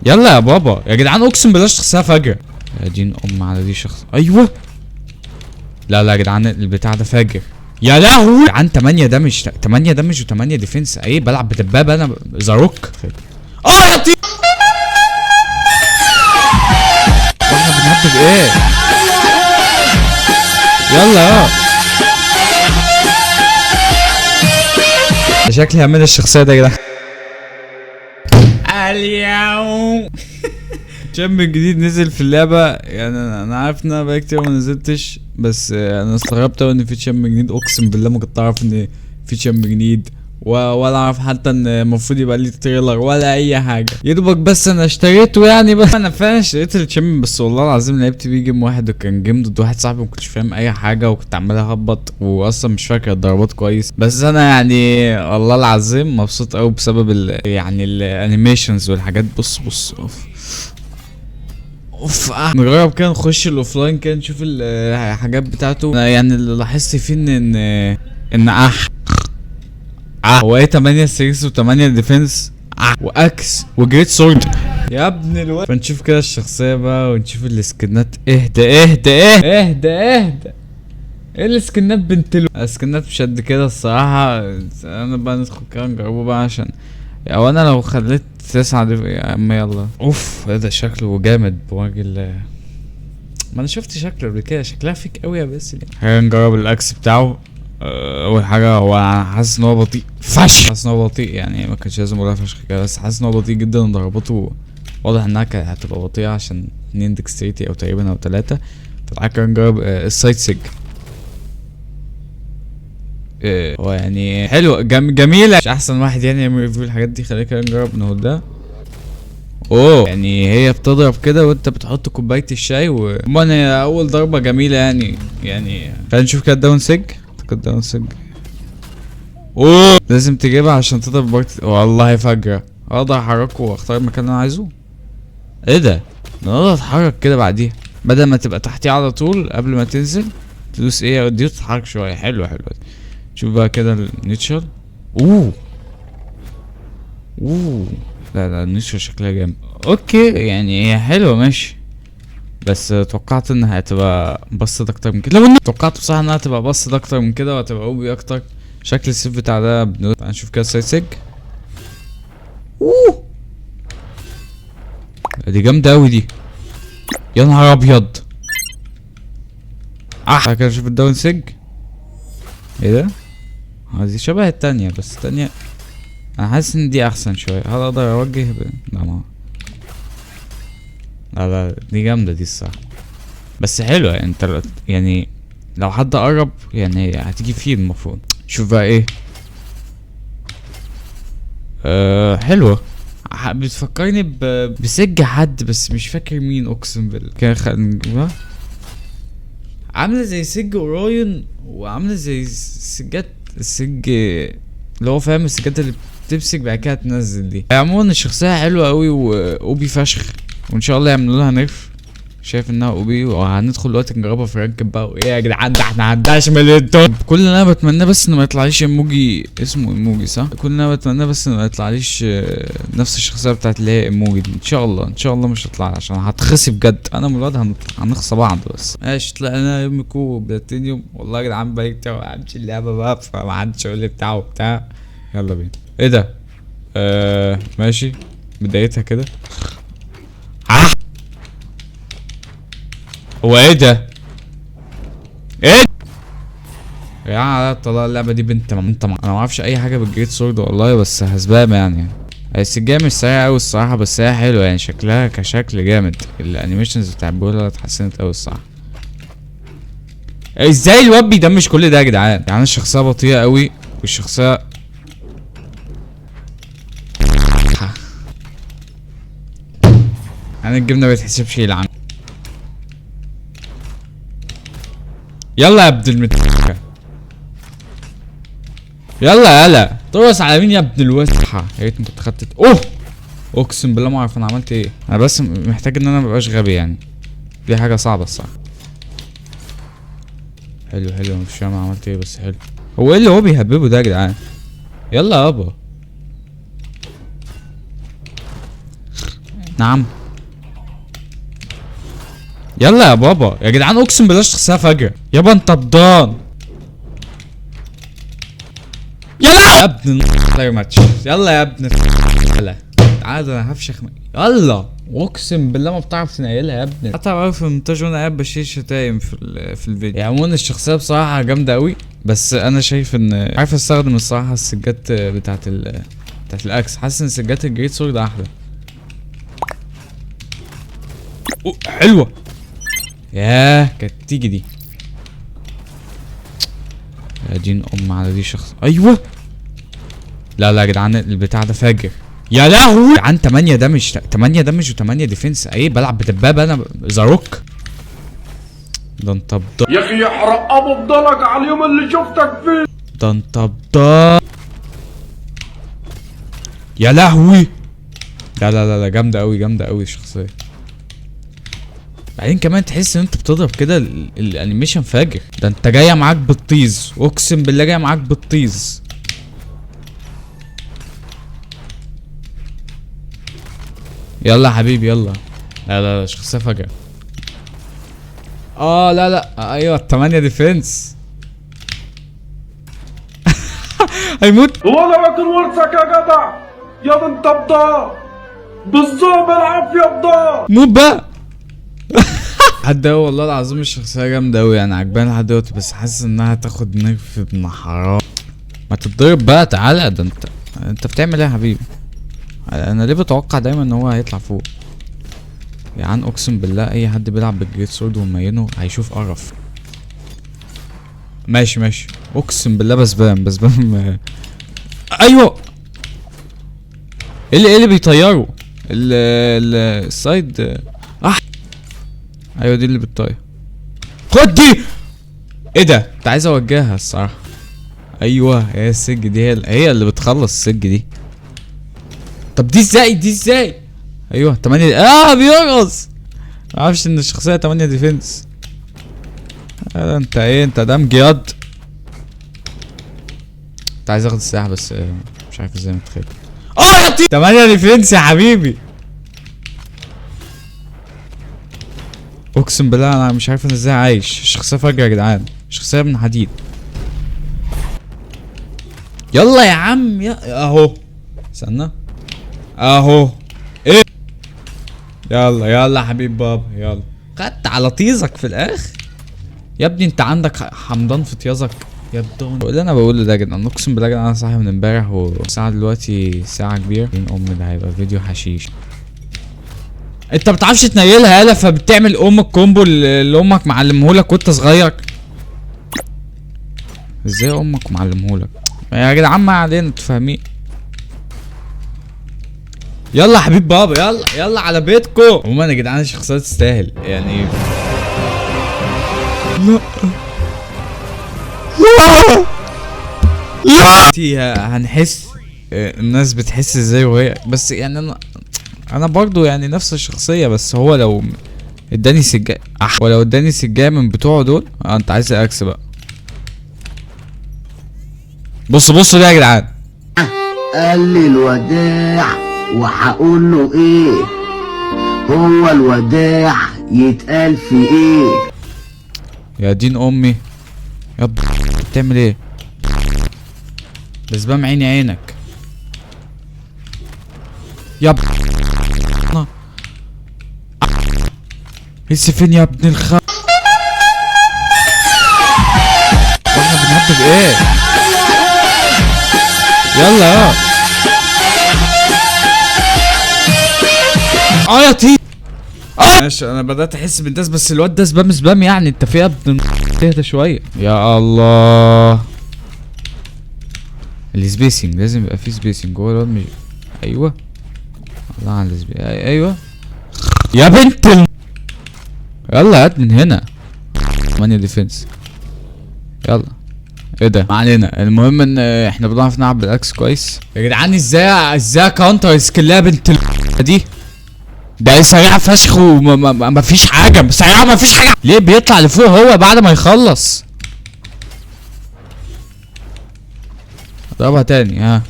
يلا يا بابا يا جدعان، اقسم بالله شخصيه فجر. يا دين على دي شخص. ايوه. لا لا يا جدعان البتاع ده فاجر. يا لهوي يا جدعان، 8 دمج 8 دمج و8 ديفنس. ايه بلعب بدبابه انا زاروك. يا طيب. واحنا بنهبب ايه؟ يلا شكلي هعمل الشخصيه ده يا جدعان. اليوم شاب جديد نزل في اللعبة. يعني انا عارف ان انا بقالي كتير ما نزلتش، بس انا استغربت اوي ان في شاب جديد. اقسم بالله ما كنت اعرف ان في شاب جديد، ولا اعرف حتى ان المفروض يبقى ليه تريلر ولا اي حاجه. يا دوبك بس انا اشتريته يعني. بس انا فعلا اشتريت الشامبيون، بس والله العظيم لعبت بيه جيم واحد، وكان جيم ضد واحد صاحبي، ما كنتش فاهم اي حاجه، وكنت عمال اهبط واصلا مش فاكر الضربات كويس. بس انا يعني والله العظيم مبسوط قوي بسبب يعني الانيميشنز والحاجات. بص اوف نجرب كده نخش الاوفلاين كده نشوف الحاجات بتاعته. أنا يعني اللي لاحظت فيه ان هو ايه 8 6 و8 ديفنس واكس وجريت سورد يا ابن الواد. فنشوف كده الشخصيه بقى ونشوف السكنات. اهدى ايه السكنات بنت السكنات مش قد كده الصراحه. انا بقى ندخل كده نجربه بقى، عشان او انا لو خليت 9 يا عم يلا. اوف ده شكله جامد براجل. ما انا شفت شكله قبل كده، شكلها فيك قوي يا باسل. نجرب الاكس بتاعه. اول حاجه هو انا حاسس ان هو بطيء فشخ. حاسس ان هو بطيء يعني، ما كانش لازم اقولها فشخ كده، بس حاسس ان هو بطيء جدا. ضرباته واضح انها كانت هتبقى بطيئه عشان 2 ديكستريتي او تقريبا او 3. فتعالى كده نجرب السايد سيج. هو يعني حلو جميله، مش احسن واحد يعني يعمل ريفيو الحاجات دي. خلينا كده نجرب ناخد ده. يعني هي بتضرب كده وانت بتحط كوبايه الشاي هي اول ضربه جميله يعني. خلينا نشوف كده الداون سيج. الداون سيج لازم تجيبها عشان تضرب بارت. والله فجرة اقدر احركه واختار المكان اللي انا عايزه. ايه ده؟ انا اقدر اتحرك كده بعديها، بدل ما تبقى تحتيه على طول. قبل ما تنزل تدوس ايه دي وتتحرك شويه. حلو شوف بقى كده النيتشر. اوه لا النيتشر شكلها جامد. اوكي يعني هي حلوه ماشي، بس توقعت انها هتبقى بسط اكتر من كده. لو توقعت بصراحه انها هتبقى بسط اكتر من كده وهتبقى اوبي اكتر. شكل السيف بتاع ده هنشوف كده سايد سيج. دي جامده اوي دي. يا نهار ابيض. تعالى كده نشوف الداون سيج. ايه ده؟ دي شبه التانية، بس التانية انا حاسس ان دي احسن شويه. هل اقدر اوجه لا دي جامده دي الصراحه. بس حلوه يعني. انت يعني لو حد قرب يعني هتيجي فيه المفروض. شوف بقى ايه. حلوه. بتفكرني بسج حد بس مش فاكر مين. اقسم بالله كده نجيبها. عامله زي سج اوراين، وعامله زي سجات السج اللي هو فاهم، السجات اللي بتمسك بعد كده تنزل دي. عموما الشخصيه حلوه قوي واوبي فشخ، وان شاء الله يعملوا لها نيرف. شايف انها اوبي، وهندخل دلوقتي نجربها في رانك بقى. وايه يا جدعان ده احنا هنداش مليون. كل اللي انا بتمناه بس انه ما يطلعليش ايموجي اسمه ايموجي صح. كل اللي انا بتمناه بس انه ما يطلعليش نفس الشخصيه بتاعت اللي هي ايموجي دي. ان شاء الله مش هتطلع عشان هتخسي بجد. انا والواد هنخسى بعض. بس ماشي طلعنا يوميكو بلاتينيوم. والله يا جدعان بقالي كتير ما لعبتش اللعبه بقى، فما حدش يقول لي بتاع. يلا بينا. ايه ده؟ ماشي بدايتها كده. هو ايه ده؟ ايه يا على طلع اللعبه دي بنت انا ما اعرفش اي حاجه بالجريت سورد والله، بس هسبام يعني. السجايه مش سريعه قوي الصراحه، بس هي حلوه يعني. شكلها كشكل جامد. الانيميشنز بتاع بولا اتحسنت قوي الصراحه. ازاي الواد بيدمج كل ده يا جدعان؟ يعني الشخصيه بطيئه قوي والشخصيه يعني الجبنه ما بيتحسبش يلعن. يلا يا ابن المتحكة. يلا ترقص على مين يا ابن الوسحة؟ يا ريتني كنت خدت اقسم بالله ما اعرف انا عملت ايه. انا بس محتاج ان انا مبقاش غبي يعني. دي حاجة صعبة الصراحة. حلو مش فاهم عملت ايه بس حلو. هو ايه اللي هو بيهببه ده يا جدعان؟ يلا يابا. نعم. يلا يا بابا يا جدعان، اقسم بالله شخصيه فجأة. يابا انت بضان. يلا يا ابن لا ماتش. يلا يا ابن يلا تعال انا هفشخ يلا. واقسم بالله ما بتعرف تنقلها يا ابني. حتى عارف في المونتاج وانا قاعد بشيل شتايم في الفيديو. يعني عموما الشخصيه بصراحه جامده قوي، بس انا شايف ان عارف استخدم الصراحه السجات بتاعت الاكس. حاسس ان سجات الجريت سورد احلى. حلوه. ياه كانت تيجي دي. يا دين على دي شخص. ايوه. لا لا يا جدعان البتاع ده فاجر. يا لهوي يا جدعان 8 دمج 8 دمج و8 ديفنس. ايه بلعب بدبابه انا زاروك. ده انت يا اخي يحرق ابو بضلك على اليوم اللي شفتك فيه. ده انت يا لهوي. لا لا لا لا جامده قوي جامده قوي الشخصيه. بعدين كمان تحس ان انت بتضرب كده الانيميشن فاجر. ده انت جايه معاك بالطيز، اقسم بالله جايه معاك بالطيز. يلا يا حبيبي يلا. لا لا لا شخصيه فجأة. لا لا ايوه 8 ديفنس. هيموت. هو ده واكل ورثك يا جدع يا بنت بضاع. بالظبط بالعافيه بضاع. موت بقى. لحد دلوقتي والله العظيم الشخصيه جامده اوي يعني عجباني لحد دلوقتي، بس حاسس انها تاخد نرف ابن حرام. ما تتضرب بقى تعالى. ده انت بتعمل ايه يا حبيبي؟ انا ليه بتوقع دايما ان هو هيطلع فوق؟ يعني اقسم بالله اي حد بيلعب بالجريت سورد ومينه هيشوف قرف. ماشي ماشي اقسم بالله بسبام. ايوه. ايه اللي بيطيروا السايد. ايوه دي اللي بتطير. خد دي. ايه ده انت عايز اوجهها الصراحه. ايوه هي السج دي هي اللي بتخلص السج دي. طب دي ازاي ايوه 8 بيرقص. معرفش ان الشخصيه 8 ديفنس. انت ايه انت دمج ياض. كنت عايز اخد السلاح بس مش عارف ازاي متخيل. يا تي 8 ديفنس يا حبيبي. اقسم بالله انا مش عارف انا ازاي عايش. الشخصيه فجأة يا جدعان، شخصيه من حديد. يلا يا عم اهو استنى اهو. ايه يلا يا حبيب بابا يلا. خدت على طيزك في الاخر يا ابني. انت عندك حمضان في طيازك يا الدون. اللي انا بقوله ده يا جدعان اقسم بالله انا صاحي من امبارح والساعه دلوقتي ساعه كبيره. ده هيبقى فيديو حشيش. انت بتعرفش تنيلها يالا فبتعمل الكومبو اللي امك معلمهولك وانت صغير. ازاي امك معلمهولك يا جدعان؟ ما علينا انتوا فاهمين. يلا يا حبيب بابا يلا على بيتكم. عموما يا جدعان الشخصيات تستاهل يعني. لا هنحس الناس بتحس ازاي وهي بس يعني انا برضو يعني نفس الشخصيه. بس هو لو اداني سجايه ولو اداني سجايه من بتوعه دول انت عايز اكس بقى. بصوا ده يا جدعان. قال لي الوداع وهقول له ايه؟ هو الوداع يتقال في ايه؟ يا دين امي يا بتعمل ايه؟ بس بام عيني عينك يا لسه فين يا ابن الخ. واحنا بنهبب ايه؟ يلا يا تي. ماشي انا بدات احس بالداس بس الواد ده سبام يعني. انت في ابن تهدى شويه يا الله. السبيسنج لازم يبقى فيه سبيسنج جوه الواد مش. ايوه الله على السبيسنج. ايوه يا بنت يلا هات من هنا 8 ديفنس. يلا ايه ده ما علينا. المهم ان احنا بنعرف نلعب بالاكس كويس يا جدعان. ازاي كاونتر سكيلها بنت دي. ده سريع فشخ وما فيش حاجه. سريع ما فيش حاجه. ليه بيطلع لفوق هو بعد ما يخلص؟ اضربها تاني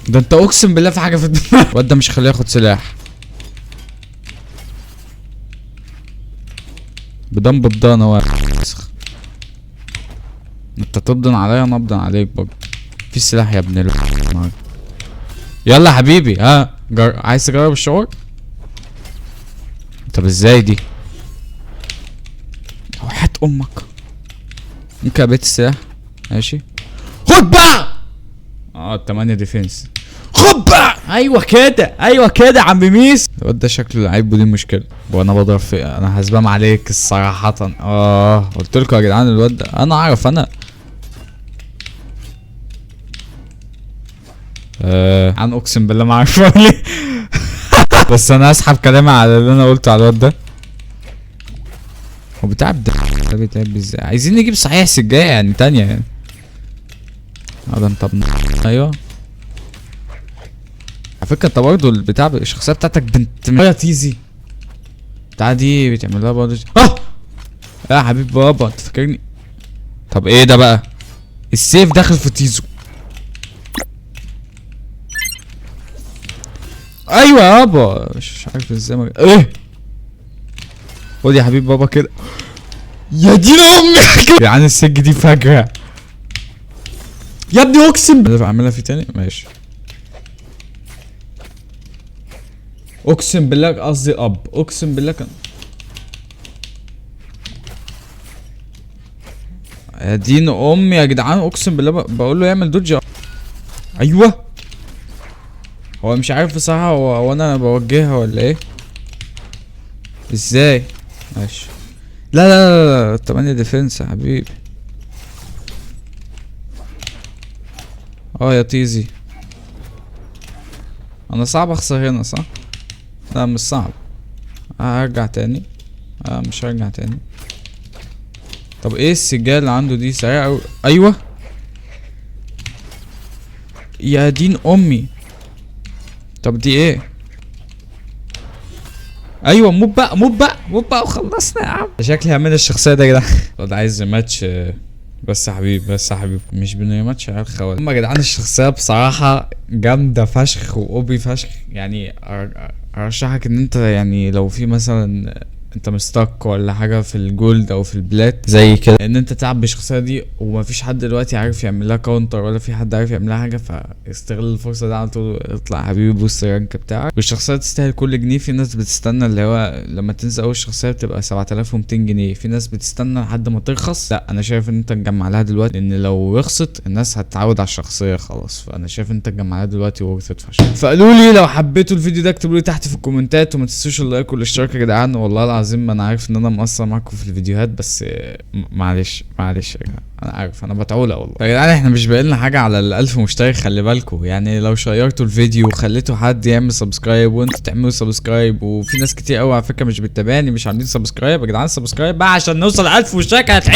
ده انت اقسم بالله في حاجه في الدماغ. الواد ده مش خليه ياخد سلاح. بدم بضان هو وسخ. انت تبضن عليا انا ابضن عليك برضه. في سلاح يا ابن يلا يا حبيبي. ها عايز تجرب الشعور؟ طب ازاي دي؟ وحياة امك. ممكن ابيت السلاح. ماشي. خد بقى. 8 ديفنس. خد بقى. ايوه كده ايوه كده يا عم ميس. الواد ده شكله لعيب ودي مشكله. وانا بضرب في انا هسبام عليك صراحه. قلت لكم يا جدعان الواد ده انا اعرف انا. عن اقسم بالله ما عارف ليه. بس انا اسحب كلامي على اللي انا قلته على الواد ده. هو بيتعب ده بيتعب ازاي؟ عايزين نجيب صحيح سجايه يعني تانية يعني. ده انت ايوه على فكره انت برضه البتاع الشخصيه بتاعتك بنت يا تيزي. بتاع دي بتعمل لها برضه يا حبيب بابا انت فاكرني. طب ايه ده بقى؟ السيف داخل في تيزو. ايوه يابا مش عارف ازاي ايه. خد يا حبيب بابا كده. يا دين امي. يعني السج دي فجأة يا ابني اقسم بالله. اعملها في تاني ماشي. اقسم بالله قصدي اب. اقسم بالله كان يا دين امي يا جدعان. اقسم بالله بقول له يعمل دوج. ايوه هو مش عارف بصراحه هو انا بوجهها ولا ايه. ازاي؟ ماشي. لا لا لا 8 ديفنس يا حبيبي. يا تيزي. انا صعب اخسر هنا صح؟ لا مش صعب. هرجع تاني. مش هرجع تاني. طب ايه السجاير اللي عنده دي سريعة اوي. ايوه يا دين امي. طب دي ايه؟ ايوه موب بقى موب بقى موب بقى وخلصنا يا عم. شكلي هعمل الشخصيه ده يا جدعان. الواد عايز ماتش. بس يا حبيبي بس يا حبيبي مش ماتش عيال خوال. اما يا جدعان الشخصيه بصراحه جامده فشخ واوبي فشخ يعني. ارشحك ان انت يعني لو في مثلا انت مستك ولا حاجه في الجولد او في البلات زي كده ان انت تلعب بالشخصيه دي ومفيش حد دلوقتي عارف يعمل لها كاونتر ولا في حد عارف يعمل لها حاجه. فاستغل الفرصه دي على طول. اطلع يا حبيبي بوست الرانك بتاعك. والشخصيه تستاهل كل جنيه. في ناس بتستنى اللي هو لما تنزل اول شخصيه بتبقى 7200 جنيه. في ناس بتستنى لحد ما ترخص. لا انا شايف ان انت تجمع لها دلوقتي لان لو رخصت الناس هتتعود على الشخصيه خلاص. فانا شايف ان انت تجمع لها دلوقتي ورثت فشخ. فقالوا لي لو حبيتوا الفيديو ده اكتبوا لي تحت في الكومنتات. وما تنسوش اللايك والاشتراك يا جدعان. والله العظيم انا عارف ان انا مقصر معاكم في الفيديوهات بس معلش يا جدعان. انا عارف انا بتعولق والله يا جدعان. احنا مش باقي لنا حاجه على ال1000 مشترك. خلي بالكم يعني لو شيرتوا الفيديو وخليتوا حد يعمل سبسكرايب وانتوا تعملوا سبسكرايب. وفي ناس كتير قوي على فكره مش بتتابعني مش عاملين سبسكرايب. يا جدعان سبسكرايب بقى عشان نوصل 1000 مشترك.